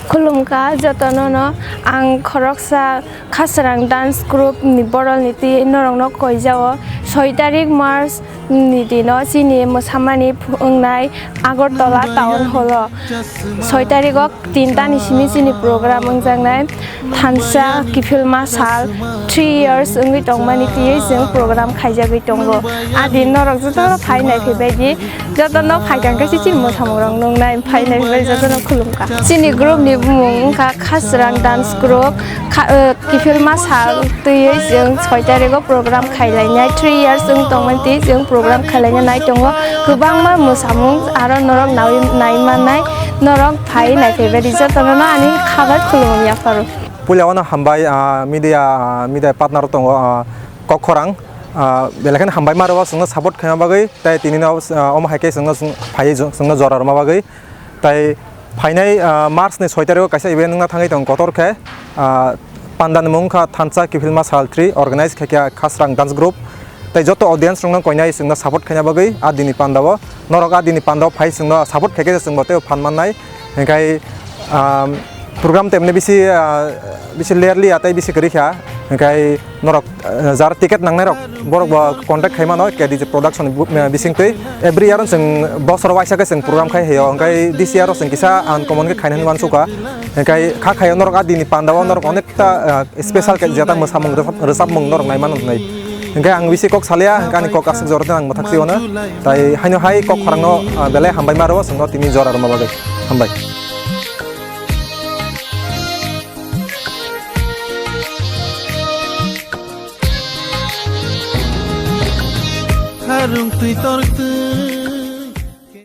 Kulumka jotono ang khoroksa khasrang dance group ni boral niti norongno koijao 6 tarik March ni dino chini mosamani phungnai Agartala town hall 6 tarikok 3 ta ni simi chini program ongjangnai thansa kifilma sal 3 years ongui tongmani tiye jeng program khaijagui tongo adi norok jotono phainai phebedi jotono phaigangka chini mosamorong nongnai phainai phebedi jotono khulumka chini group ni bumung ongkha khasrang dance group kifilma sal tiye jeng 6 tarikok program khailainai 3 years ong tongmani ti jeng program khailainai nai tongo kubangma mosamung aro norok naimanai norok phainai phebedi jotono ani khabar khulumya faru Puliawana hambai media partner tongo kokkorang belakan hambai maro sungno support khama bagai tai tinina om haike sungno phai sungno jorar ma bagai tai phainai March ni 6 tarikh kaisa event na thangai tong kotor khe pandan mungkha thansa kifilma sal 3 organize khekya khasrang dance group tai joto audience rungna koinai sungno support khanya bagai adini pandawo norok adini pandaw phai sungno support kheke sungbo te phanmannai enkai program temne bisi lerli atai bisi kerikha enkai norok jar ticket nangnai rok borok ba contact khaima no ke dj production bising tei every year sing bosor waisa ke sing program khai heyo enkai this year sing kisa uncommon ke khainan wan suka enkai kha khayo norok adini pandawo norok onekta special ke jata mosamung resap mung norok nai manun nai enkai ang bisi kok salia engkani kok asuk jorte ang mathakti ona tai haino hai kok kharangno bele hambai maro singno tini jor ar mabagai hambai harung tui tortu